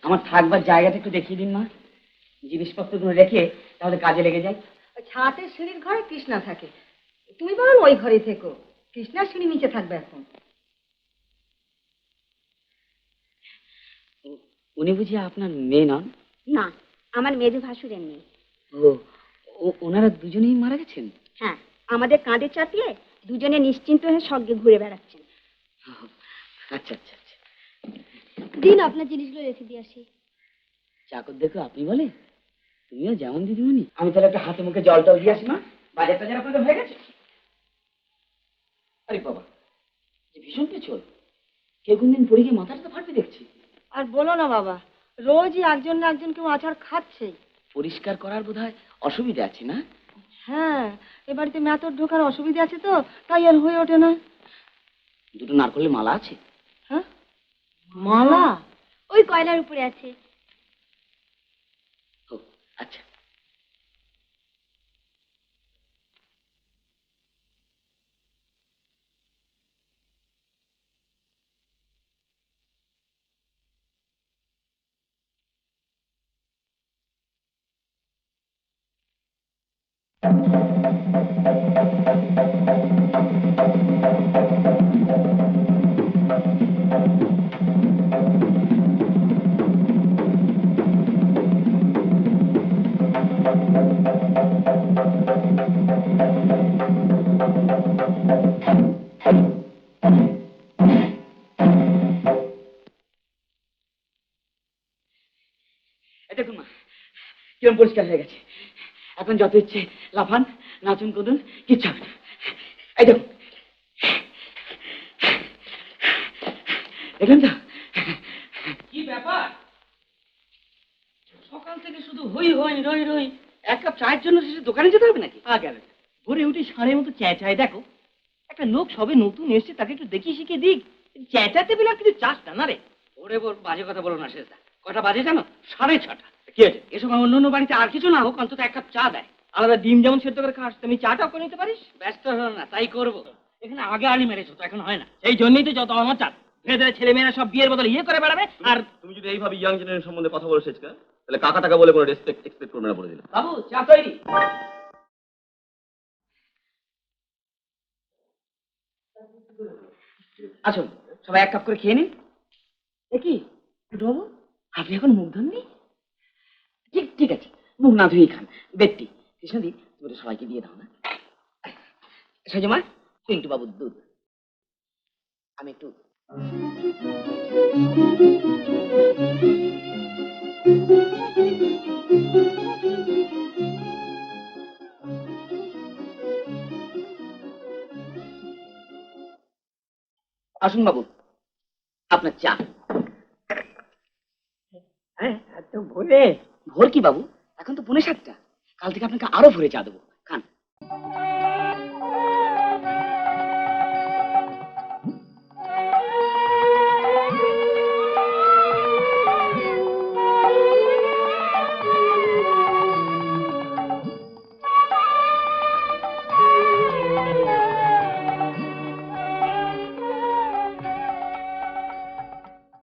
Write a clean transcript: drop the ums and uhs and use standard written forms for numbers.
আমার থাকবার জায়গাটা একটু দেখিয়ে দিন মা, জিনিসপত্রগুলো রেখে তাহলে কাজে লেগে যাই। ছাতের সিঁড়ির ঘরে কৃষ্ণা থাকে, তুমি বরং ওই ঘরে থেকো। কৃষ্ণার সিঁড়ি নিচে থাকবে এখন। উনি বুঝি আপনার মেয়ে নন? না, আমার মেজো ভাসুরের মেয়ে। ওনারা দুজনেই মারা গেছেন? হ্যাঁ, আমাদের কাঁধে চাপিয়ে দুজনে নিশ্চিন্ত হয়ে স্বর্গে ঘুরে বেড়াচ্ছেন। আচ্ছা আচ্ছা আচ্ছা, দিন আপনার জিনিসগুলো রেখে দিয়ে আসি। চাকর দেখো আপনি বলে, তুমিও যেমন দিদিমণি। আমি তাহলে একটা হাতে মুখে জলটাও দিয়ে আসি মা। বাজার টাজার আপনাদের হয়ে গেছে? আরে বাবা, ভীষণ পেছল, কেউ কোনদিন পড়ে গিয়ে মাথাটা তো ফাটবে দেখছি। আর বলো না বাবা, রোজই একজন না একজন কেউ আছাড় খাচ্ছে। পরিষ্কার করার বোধহয় অসুবিধা আছে না? হ্যাঁ, এ বাড়িতে মেথর ঢোকার অসুবিধা আছে তো, তাই আর হয়ে ওঠে না। দুটো নারকলের মালা আছে? হ্যাঁ, মালা ওই কয়লার উপরে আছে। ও আচ্ছা। দেখুন মা, কিরম পরিষ্কার হয়ে গেছে। এখন যত ইচ্ছে লাফান, নাচুন, কুদুন, কিচ্ছু হবে না। এই দেখুন, দেখলেন তো? কি ব্যাপার, সকাল থেকে শুধু হই হই রই রই। এক কাপ চায়ের জন্য শেষে দোকানে যেতে হবে নাকি? আগে ভোরে উঠে ষাঁড়ের মতো চেঁচায়। দেখো, একটা লোক সবে নতুন এসছে, তাকে একটু দেখিয়ে শিখিয়ে দিক। চেঁচাতে পেলে আর কিছু চাস না রে। ওরে বাজে কথা বলো না শেষদা। কটা বাজে জানো? 6:30। কি হয়েছে? এসব অন্য অন্য বাড়িতে আর কিছু না হোক, অন্তত এক কাপ চা দেয়। আলাদা ডিম যেমন সেদ্ধ করে খাস, তুমি চাটাও করে নিতে পারিস। ব্যস্ত হলো না, তাই করবো। এখানে আগে আলি মেরেছো তো, এখন হয় না। এই জন্যই তো যত অনাচার। ভেতরে ছেলে মেয়েরা সব বিয়ের বদলে ইয়ে করে বেড়াবে। আর তুমি যদি এইভাবে ইয়াং জেনারেশন সম্বন্ধে কথা বলে শেখা, তাহলে কাকা টাকা বলে কোনো রেসপেক্ট এক্সপেক্ট করবে না বলে দিলাম। বাবু, চা তৈরি। আসুন, সবাই এক কাপ করে খেয়ে নিন। কি বাবু, আপনি এখন মুখ ধননি? ঠিক ঠিক আছে, মুখ না ধুয়েই খান। বেটটি কৃষ্ণদি, তুমি সবাইকে দিয়ে দাও না। সজমা, পিন্টু বাবুর দুধ। আমি একটু আসুন বাবু, আপনার চা। হ্যাঁ, এত ভোরে? ভোর কি বাবু, এখন তো 6:45। কাল থেকে আপনাকে আরো ভোরে চা দেবো।